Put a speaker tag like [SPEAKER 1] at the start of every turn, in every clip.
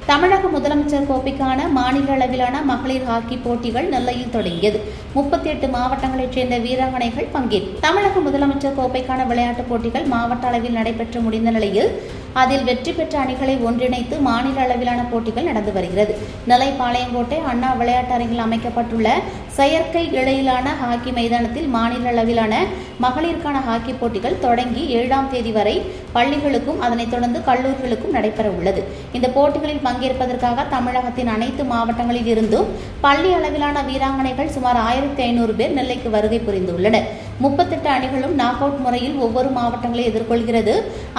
[SPEAKER 1] தமிழக முதலமைச்சர் கோப்பைக்கான மாநில அளவிலான மகளிர் ஹாக்கி போட்டிகள் நெல்லையில் தொடங்கியது. 38 மாவட்டங்களைச் சேர்ந்த வீராங்கனைகள் பங்கேற்பு. தமிழக முதலமைச்சர் கோப்பைக்கான விளையாட்டுப் போட்டிகள் மாவட்ட அளவில் நடைபெற்று முடிந்த நிலையில் அதில் வெற்றி பெற்ற அணிகளை ஒன்றிணைத்து மாநில அளவிலான போட்டிகள் நடந்து வருகிறது. நெல்லை பாளையங்கோட்டை அண்ணா விளையாட்டு அரங்கில் அமைக்கப்பட்டுள்ள செயற்கை இழையிலான ஹாக்கி மைதானத்தில் மாநில அளவிலான மகளிருக்கான ஹாக்கி போட்டிகள் தொடங்கி 7ஆம் தேதி வரை பள்ளிகளுக்கும் அதனைத் தொடர்ந்து கல்லூரிகளுக்கும் நடைபெற உள்ளது. இந்த போட்டிகளில் பங்கேற்பதற்காக தமிழகத்தின் அனைத்து மாவட்டங்களில் இருந்தும் பள்ளி அளவிலான வீராங்கனைகள் சுமார் 1500 பேர் நெல்லைக்கு வருகை புரிந்துள்ளனர். 38 அணிகளும் நாக் அவுட் முறையில் ஒவ்வொரு மாவட்டங்களை எதிர்கொள்கிறது.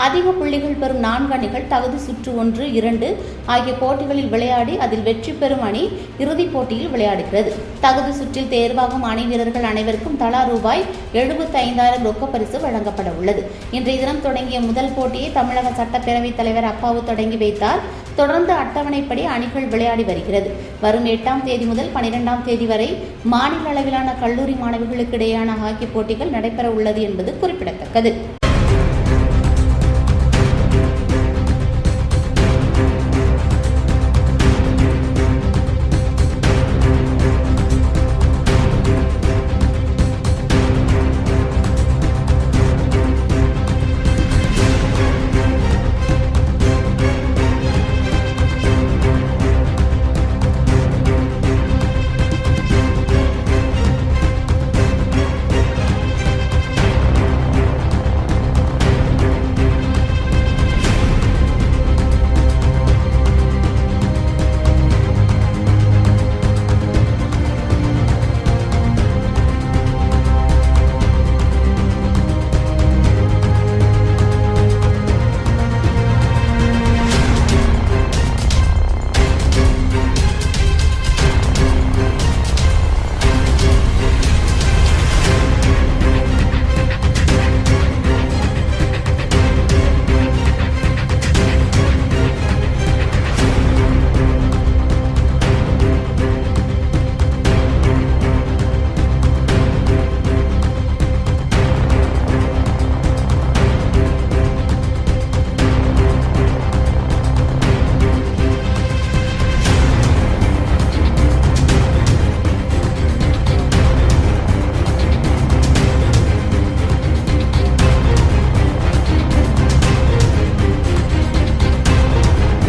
[SPEAKER 1] அதிக புள்ளிகள் பெறும் 4 அணிகள் தகுதி சுற்று 1, 2 ஆகிய போட்டிகளில் விளையாடி அதில் வெற்றி பெறும் அணி இறுதிப் போட்டியில் விளையாடுகிறது. தகுதி சுற்றில் தேர்வாகும் அணி வீரர்கள் அனைவருக்கும் தலா ரூபாய் 75,000 ரொக்க பரிசு வழங்கப்பட உள்ளது. இன்றைய தினம் தொடங்கிய முதல் போட்டியை தமிழக சட்டப்பேரவைத் தலைவர் அப்பாவு தொடங்கி வைத்தார். தொடர்ந்து அட்டவணைப்படி அணிகள் விளையாடி வருகிறது. வரும் 8ஆம் தேதி முதல் 12ஆம் தேதி வரை மாநில அளவிலான கல்லூரி மாணவிகளுக்கு இடையேயான ஹாக்கி போட்டிகள் நடைபெற உள்ளது என்பது குறிப்பிடத்தக்கது.